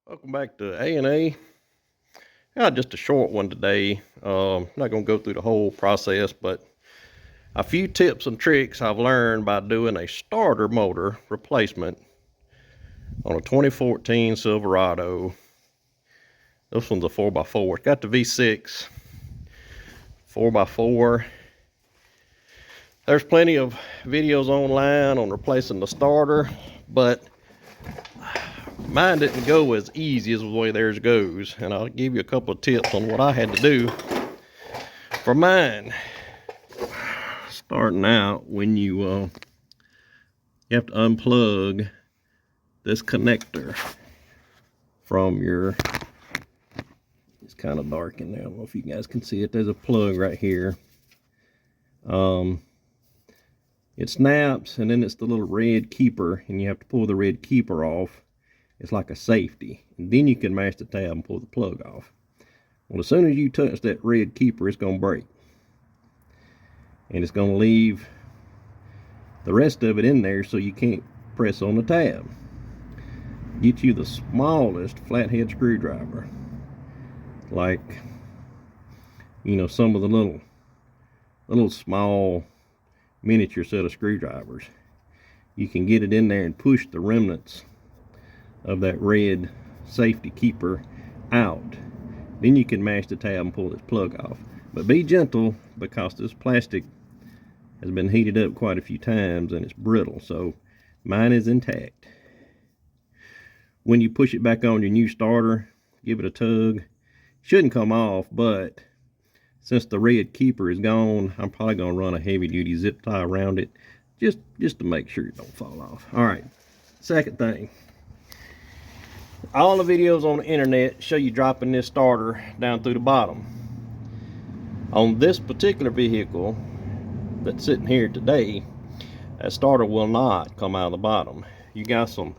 Welcome back to A&A. Just a short one today. Not going to go through the whole process, but a few tips and tricks I've learned by doing a starter motor replacement on a 2014 Silverado. This one's a 4x4. It's got the V6 4x4. There's plenty of videos online on replacing the starter, but mine didn't go as easy as the way theirs goes, and I'll give you a couple of tips on what I had to do for mine. Starting out, when you have to unplug this connector from your, it's kind of dark in there, I don't know if you guys can see it, there's a plug right here. It snaps, and then it's the little red keeper, and you have to pull the red keeper off. It's like a safety, and then you can mash the tab and pull the plug off. Well, as soon as you touch that red keeper, it's going to break, and it's going to leave the rest of it in there, so you can't press on the tab. Get you the smallest flathead screwdriver, like, you know, some of the little small miniature set of screwdrivers. You can get it in there and push the remnants of that red safety keeper out. Then you can mash the tab and pull this plug off. But be gentle, because this plastic has been heated up quite a few times and it's brittle, so mine is intact. When you push it back on your new starter, give it a tug. It shouldn't come off, but since the red keeper is gone, I'm probably going to run a heavy duty zip tie around it just to make sure it don't fall off. All right, second thing. All the videos on the internet show you dropping this starter down through the bottom. On this particular vehicle that's sitting here today, that starter will not come out of the bottom. You got some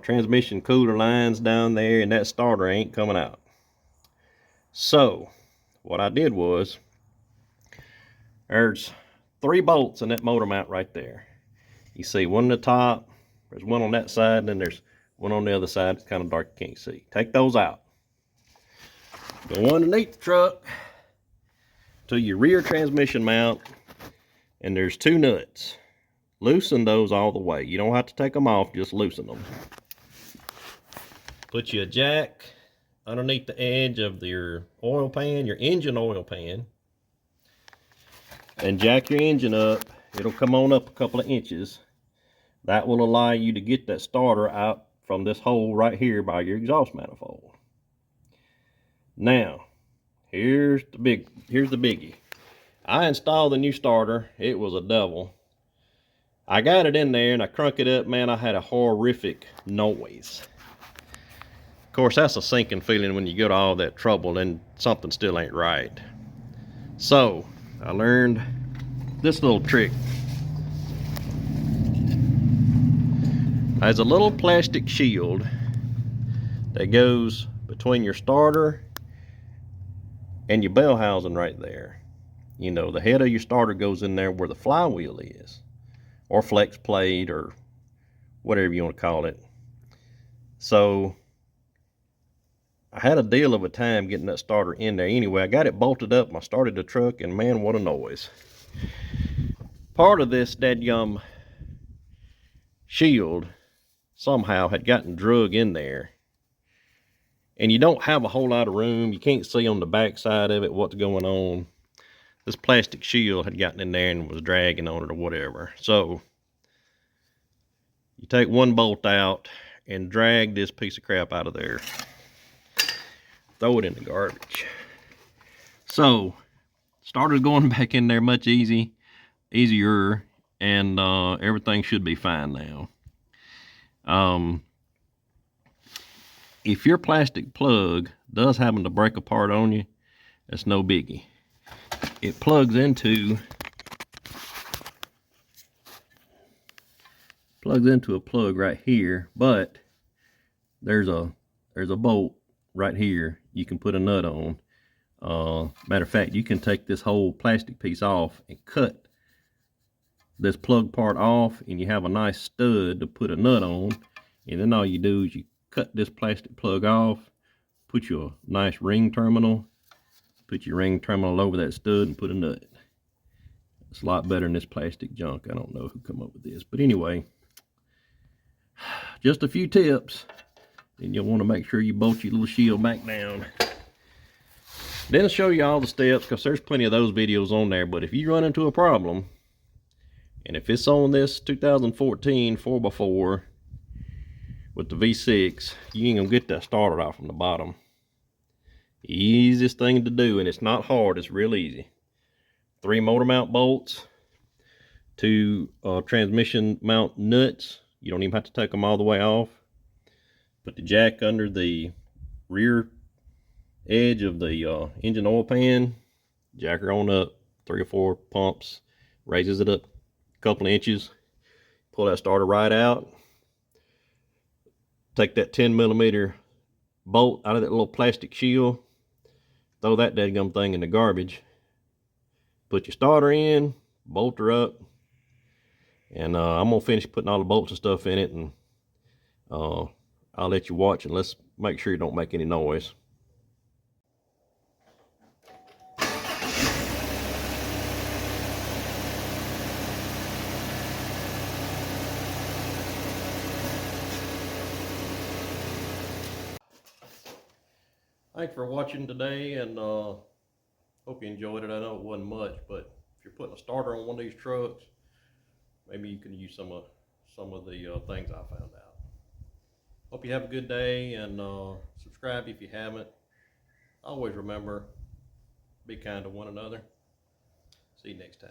transmission cooler lines down there, and that starter ain't coming out. So what I did was, there's 3 bolts in that motor mount right there. You see one on the top, there's one on that side, and then there's one on the other side. It's kind of dark, you can't see. Take those out. Go underneath the truck to your rear transmission mount, and there's 2 nuts. Loosen those all the way. You don't have to take them off, just loosen them. Put you a jack underneath the edge of your oil pan, your engine oil pan, and jack your engine up. It'll come on up a couple of inches. That will allow you to get that starter out from this hole right here by your exhaust manifold. Now, here's the biggie. I installed the new starter. It was a devil. I got it in there and I crunk it up, man. I had a horrific noise. Of course, that's a sinking feeling when you go to all that trouble and something still ain't right. So I learned this little trick. There's a little plastic shield that goes between your starter and your bell housing right there. You know, the head of your starter goes in there where the flywheel is, or flex plate, or whatever you want to call it. So I had a deal of a time getting that starter in there. Anyway, I got it bolted up and I started the truck, and man, what a noise. Part of this dadgum shield somehow had gotten drug in there, and you don't have a whole lot of room. You can't see on the back side of it what's going on. This plastic shield had gotten in there and was dragging on it or whatever. So you take one bolt out and drag this piece of crap out of there. Throw it in the garbage. So starter's going back in there much easier, and everything should be fine now. If your plastic plug does happen to break apart on you, that's no biggie. It plugs into a plug right here, but there's a bolt right here you can put a nut on. Matter of fact, you can take this whole plastic piece off and cut this plug part off, and you have a nice stud to put a nut on, and then all you do is you cut this plastic plug off, put your nice ring terminal, put your ring terminal over that stud and put a nut. It's a lot better than this plastic junk. I don't know who come up with this, but anyway, just a few tips, and you'll want to make sure you bolt your little shield back down. Then I'll show you all the steps, because there's plenty of those videos on there. But if you run into a problem, and if it's on this 2014 4x4 with the V6, you ain't gonna get that started off from the bottom. Easiest thing to do, and it's not hard, it's real easy. 3 motor mount bolts, 2 transmission mount nuts. You don't even have to take them all the way off. Put the jack under the rear edge of the engine oil pan, jack her on up 3 or 4 pumps, raises it up a couple of inches, pull that starter right out, take that 10mm bolt out of that little plastic shield, throw that dadgum thing in the garbage, put your starter in, bolt her up, and I'm gonna finish putting all the bolts and stuff in it, and I'll let you watch, and let's make sure you don't make any noise. Thanks for watching today, and hope you enjoyed it. I know it wasn't much, but if you're putting a starter on one of these trucks, maybe you can use some of the things I found out. Hope you have a good day, and subscribe if you haven't. Always remember, be kind to one another. See you next time.